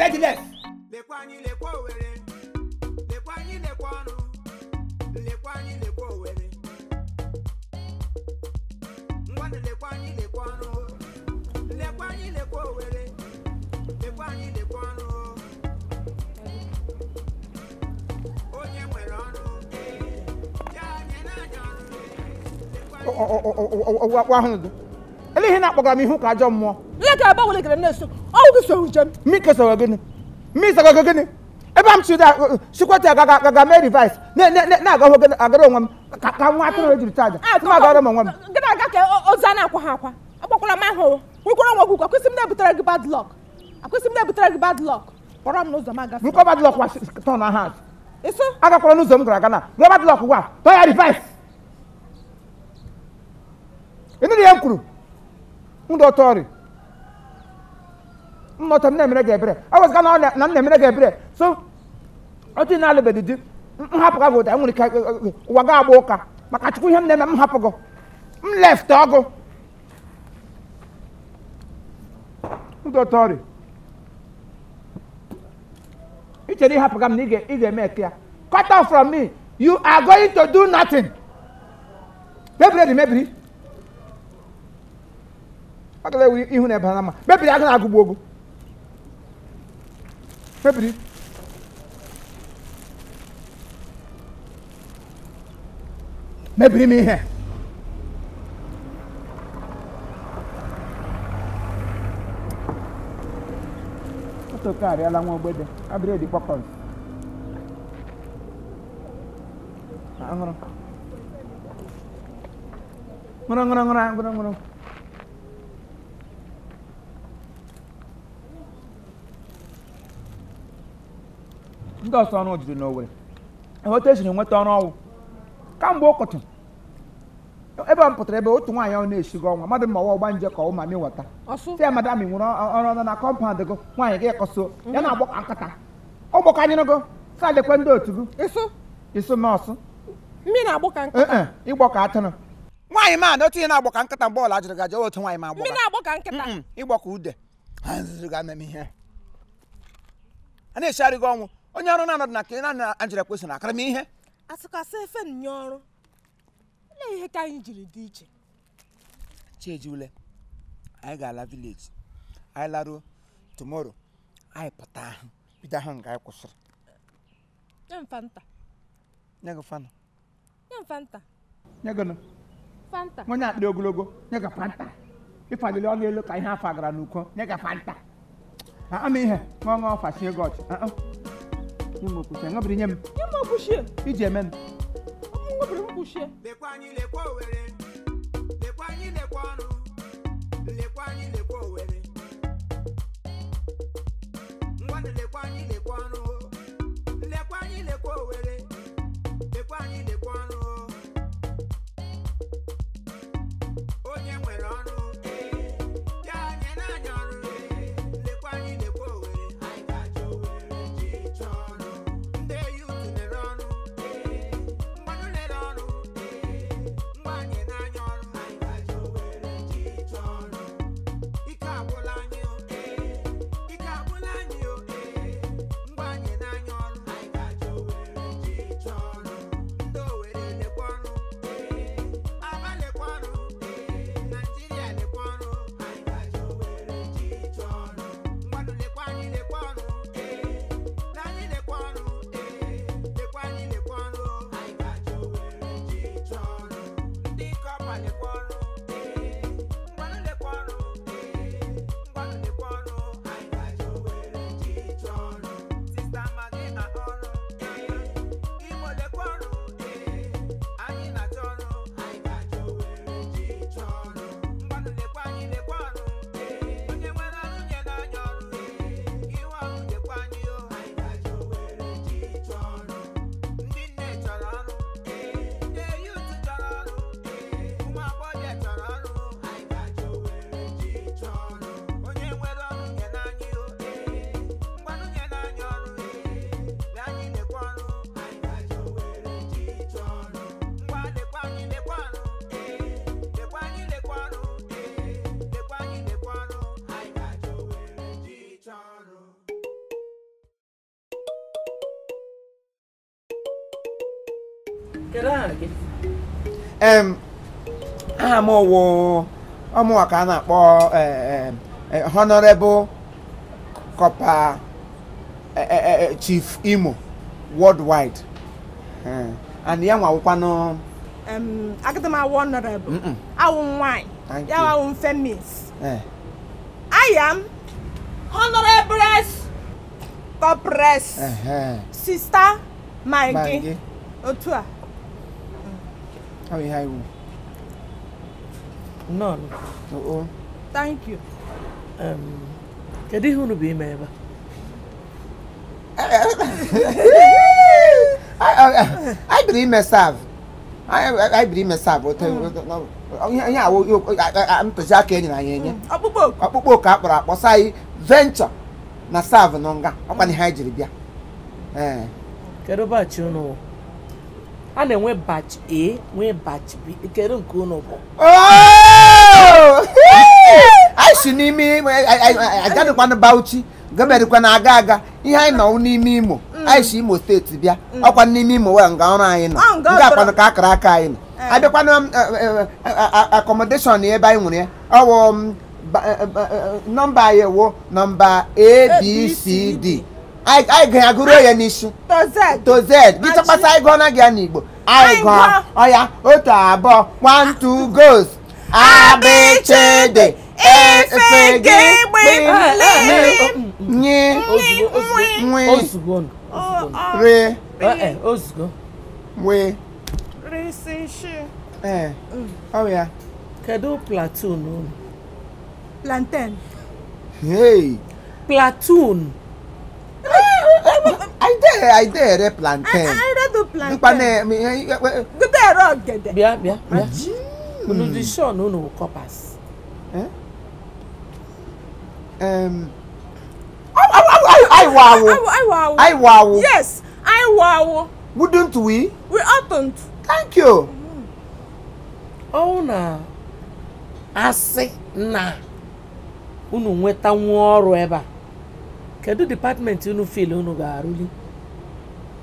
headless. Ele na kpọgara m ihu ka ajọ mmụọ. Ile ka aba wele gere na-eso. Ọ bụ so njem. Mi ka so gịnị? Mi so gịnị? Ebe am chida sikwata ga me revise. Na aga ho agara onwe m ka nwa atụrụ ejiri charge. Ma agara m onwe m. Gịnị aga ka oza na akwa ha akwa. Agbakwala m ahụ. Nwekwara nwa ọgwụ akwụsị m na-ebutere gị bad luck. Akwụsị m na-ebutere gị bad luck. Kpọrọ m n'ụzọ m agafe. Nke bad luck wa turn na hand. Eso? Agakwala n'ụzọ m gara aga na. Bad luck wa. To ya revise. Ini ya kwuru. Ndo tori. Nnọta m na-emere gị ebere. Awụzịka na m na-emere gị ebere. So, otu na-alụbeghị di, m hapụ gị ụda, enwere ike ụwa ga agba ụka. Maka chukwu ihe m na-eme m hapụ gị. M left ọgụ. Ndo tori. I chere ịhapụ gị m na ị ga-eme eke ya. Cut off from me. You are going to do nothing. Mebiri. Agala ihu na bana ma bebiri aga na agugbo ogu mebiri mi ihe to kari ala nwa ogbede abire di popcorn angoro ngoro ndị ọsọ ọrụ jiri n'Owerri ehote esiri nweta ọrụ ọwụ kamgbe ụkọtụ ebe m pụtara ebe otu nwaanyị ọ na-esigo ọnwa mmadụ mma ọgba nje ka ọma mi weta si ya madam nwere ọrụ ọnụ na kọmpand gị nwaanyị gị kọso ya na-agbọ ka nkata ọ gbọkanyere gị sa lekwe ndị otu gị iso nọọsụ mmiri na-agbọ ka nkata ịgbọ ka atụrụ nwaanyị ma na otu ihe na-agbọ ka nkata mgbe ọla jụrụ gị aja otu nwaanyị ma agbọ mmiri na-agbọ ka nkata ịgbọ ka ude ha nzuzu ga-eme ihe a na-echigharị gị ọnwụ onye ọrụ na-anọdụ na ka na Angela kwesịrị akara m ihe asịkasị efe nye ọrụ olee ihe ka anyị jiri dị iche cheji ule anyị ga-ala village anyị laruo tomorrow anyị pụta ahụ bido ahụ nga anyị kwụsịrị nye m fanta nye gị fanta nye m fanta nye gị fanta onye akpịrị ogologo nye gị fanta ịfalili ọnụ elu ka ihe afọ agara n'ukwu nye gị fanta ama ihe ṅụọ fasie gị ọchị nye m okwuchie ṅụbiri nye m okwuchie iji eme m ṅụbiri m kwuchie lekwa anyị lekwa Owerri lekwa anyị lekwa ọnụ lekwa anyị lekwa Owerri ngwanụ lekwa anyị lekwa ọnụ lekwa anyị lekwa Owerri lekwa anyị lekwa ọnụ onye nwere ọnụ ya nye n'anya ọrụ lekwa anyị lekwa Owerri anyị ga-aja Owerri ji chọọ ọnụ ndị youth lere ọnụ mmadụ lere ọnụ ngwa anyị n'anya ọrụ anyị ga-aja Owerri ji chọọ ọnụ ike agwụla anyị ike agwụla anyị ngwa anyị n'anya ọrụ anyị ga-aja Owerri aha m wụ ọmụwa ka a na-akpọ Honorable Copper Chief Imo worldwide and ya nwawụkwanụ agadi m awụ honorable awụ nwanyị ya awụ femis I am Honorable Corpress Sister Maggi otu a how you have no thank you kedu ihe unu bụ ime ebe I believe myself. I believe myself. Ihe awo ntụzi aka enyi na anyị enye ọkpụkpọ ka akpọrọ akpọsa anyị venture na serve n'nga ọkwa ihe anyị jiri bịa. Kedu batch unu? A na-enwe batch A, nwee batch B. Kedu nke unu bụ? I si n'ime agadịkwana Bauchi gaberikwana aga ihe anyị nọ n'ime Imo anyị si Imo steeti bịa ọkwa n'ime Imo wee nga ọrụ anyị nọ nga akwanụ ka akara aka anyị nọ abịakwana accommodation ebe anyị nwere ya ọwụ nọmba anyị wụ nọmba ABCD anyị ga-agụrụ ya n'isi to Z gị chọkpasa anyị gụọ na gị ya n'Igbo anyị gụọ ọya 1 2 1 2 goes abịchịdị efe gị nye nwe re ozugbo we oh yeah kedu platoon unu? Plantain. Hey, platoon. I dare plantain. I do plantain. Good day, rock. Bia. Unu di show no no coppers. I wow. Yes, I wow. Wouldn't we? We oughtn't. Thank you. Oh na. Asị na unu nweta nwa ọrụ ebe a. Kedu department unu feel unu ga-arụli?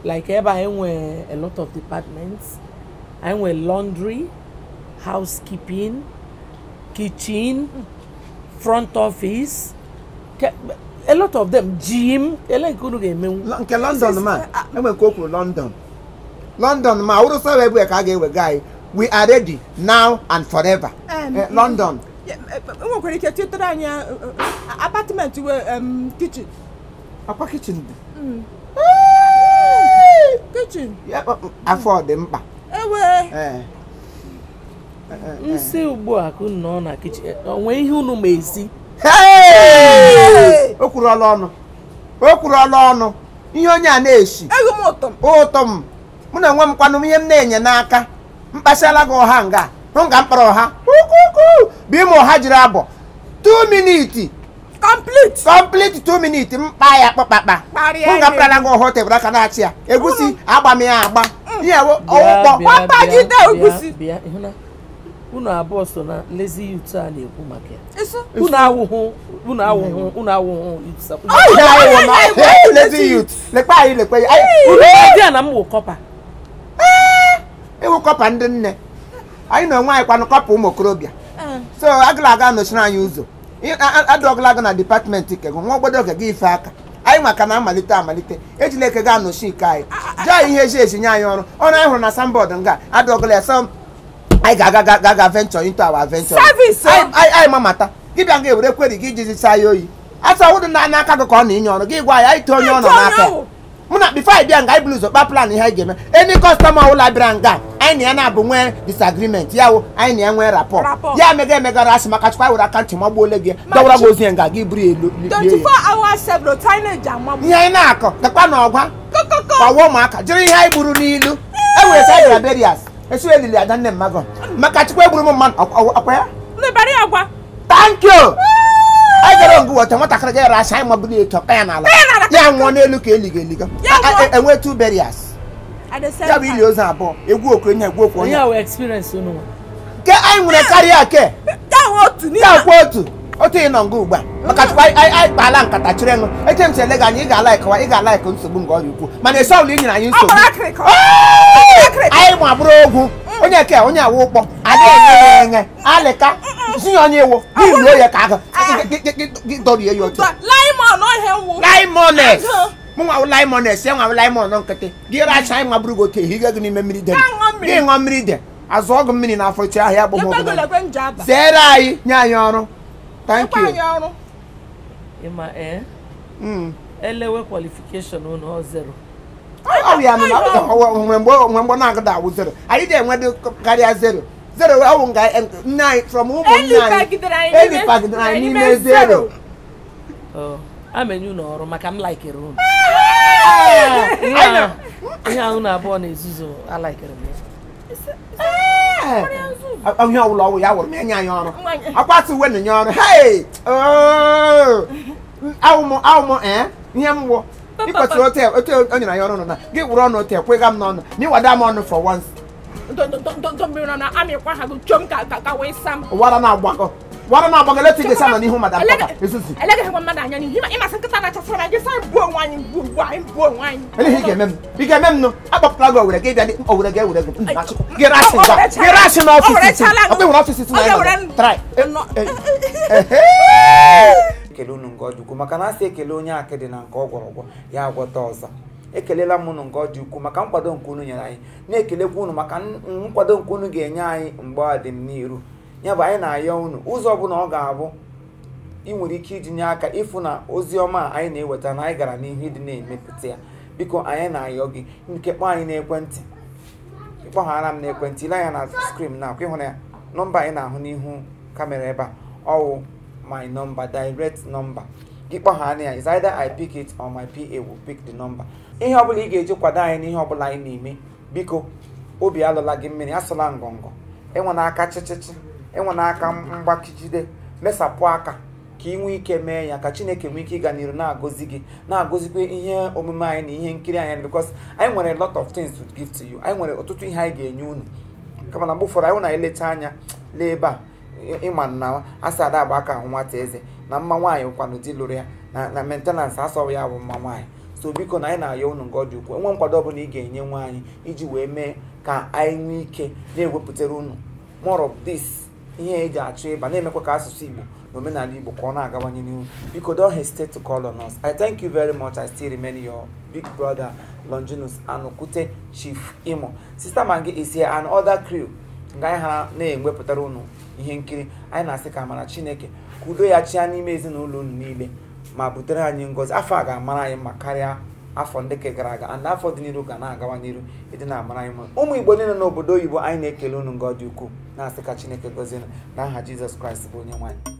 Like ebe anyị nwe a lot of departments. Anyị nwe laundry, housekeeping, kitchen, front office. A lot of them gym. Ele nke unu ga-emenwu. Nke London ma. Enwe nke okwu London. London ma uru so ebe ka ga-ewe guy. We are ready now and forever. London. We kwere ike titere anyị apartment we kitchen. Apa kitchen. Kitchen. Yeah, afford them mkpa. Ewe. Nsi ugbu a ka unu nọ na kitchen. Onwe ihe unu ma esi. Hey! Okwuru ọla ọnụ. Ihe onye a na-eshi. Ego m ụtọ. Ụtọ m. Mụ na nwa m kwanụ ihe m na-enye n'aka. Mkpasala gị ọha nga. Hụ nga mkpara ọha. Bi m ọha jiri abọ. 2 minutes. Complete 2 minutes. Mkpa ya kpakpakpa. Hụ nga mkpara gị ọha tebụl aka na-achị ya. Egusi agba m ya agba. Ihe ọwụkpọ. Papa jide egusi. Bịa ịhụna. Unu abụọ so na lazy youth a na-ekwu maka ya. Unu awụhụ lazy youth. Lekwa anyị. Unu dị a na m wụ kọpa. Ewu kọpa ndị nne. Anyị na onwe anyị kwanụ kọpa ụmụ okorobịa. So agalaga nọchiri anyị ụzọ. Adọgalaga na department kego nwa ogbodo oge gị ife aka. Anyị maka na amalite ejila eke ga anọchi ike anyị. Jaa ihe eji nye anyị ọrụ. Ọrụ anyị hụrụ na sandboard nga adọgala ya I ga venture into our venture. Service. I mamata. Give you a break where you give this ayoyi. As I wouldn't naka go on in your give why I told you on the Muna before I be and I blues up plan in high game. Any customer will I bring down. I need an disagreement. Yeah, I need a rapport. Yeah, mega rush Makachpa would account to my bowl again. Dora goes in and give 24 hours several tiny jam. Yeah, nako. The Panoga. Womaka. During high Burunilu. I will say barriers. Especially I done them magon. Makachpa woman up where? Thank you. I don't go to what I can get a sign of the Topana. Yeah, one look illegal. And we're 2 barriers. At the same time, a walk in a walk on your experience. Get I'm going to carry a care. That what to otu ị nọ nga ugbu a maka chukwu anyị kpaala nkata chịrị ṅụ eche m si ele gị anya ị ga-alaịkwa nsogbu nke ọrịa ukwu mana esi ọbụla i nyere anyị nsogbu anyị ma bụrụ ogwu onye ke onye awụ ụkpọ adịghị enye ya enye alịka si ya onye iwu gị ruo ya ka aka gị dọrie ya otu limones mụ nwa limones ya nwa limon nkịtị gị racha anyị mabụrụ gị otu ehige gị n'ime mmiri de gị ṅụọ mmiri de azụ ọgụ mmiri n'afọ chi ahịa gbogbo zeere anyị nye anyị ọrụ thank you ịma elewe qualification ụnụ zero ya mgbe mgbe na-agada awụ zero anyị ga-enwe karịa zero ọwụ nga nne anyị from ụmụnne anyị elipagidere anyị n'ime zero amenye ụnụ ọrụ maka m laikere ụnụ ihe ahụ na abụọ na ezuzo alaikere m onye ọbụla ọwụ ya wụrụ m enye anyị ọrụ akwatụ uwe na nye ọrụ awụmụ ihe m wụ ịkọtụrụ otu o nyere anyị ọrụ nọ na gị wụrụ ọnụ otu ekwega m n'ọnụ na ịwada m ọnụ for once wara na-agbakọ leti gị sama n'ihu madam papa ezuzu eleghị ị ga-eme m nụ akpọpụtara gị owere gị bịa owere gị ewere gị rashi n'ọfịs ọkpụ nwere ọfịs ekele unu nke ọ dị ukwu maka na asị ekele onye akịdị na nke ọ gwọrọgwọ ya agwọta ọzọ ekelela m unu nke ọ dị ukwu maka nkwado nke unu nyere anyị na-ekelekwa unu maka nkwado nke unu ga-enye anyị mgbe ọ dị n'iru ya bụ anyị na-ayọ unu ụzọ ọbụla ọ ga-abụ ị nwere ike iji nye aka ịfụ na ozi ọma anyị na-eweta na anyị gara n'ihu ịdị na-emepụta ya biko anyị na-ayọ gị nke kpọọ anyị n'ekwentị ịkpọghara m n'ekwentị ile anya na skrin na akwa ịhụrụ ya nọmba anyị na-ahụ n'ihu kamera ebe a ọwụ my number, direct number. Gị kpọghara ya is either I pick it or my PA will pick the number. Ihe ọbụla ị ga-eji kwado anyị n'ihe ọbụla anyị na-eme biko obi alụla gị mmiri asụla ngọngọ enwe n'aka chịchịchị enwe n'aka mgbakijide mesapụ aka ka ị nwee ike mee ya ka Chineke nwee ike ịga n'iru na-agọzi gị na-agọzikwa ihe omume anyị na ihe nkiri anyị because anyị nwere a lot of things to give to you. Anyị nwere ọtụtụ ihe anyị ga-enye unu kama na mgbe ụfọdụ anyị na-eleta anya lee ebe a ịma na asa ada agba aka ahụ nwata eze na mma nwaanyị ụkwanụ di lụrụ ya na maintenance asọrọ ya bụ mma nwaanyị so biko na anyị na-ayọ unu nke ọ dị ukwu enwe nkwado ọbụla ị ga-enye nwaanyị iji wee mee ka anyị nwee ike na-ewepụtara unu more of this ihe eji achọ ịba na-emekwa ka asụsụ Igbo na omenala Igbo ka ọ na-agawanye n'ihu biko don't hesitate to call on us. I thank you very much. I still remain your big brother Longinus Anokute Chief Imo. Sister Maggi is here and other crew nga anyị ha na-enwepụtara unu ihe nkiri anyị na-asị ka amara Chineke ka udo ya chia n'ime ezinụlọ unu niile ma butere anyị ngọzi afọ a ga-amara anyị ma karịa afọ ndị ke gara aga and afọ dị n'iru ga na-agawa n'iru ịdị na-amara anyị mma ụmụ Igbo niile n'obodo oyibo anyị na-ekele unu ngọzi ukwu na-asị ka Chineke gọzie n'aha Jizọs Kraịst bụ onye nwaanyị.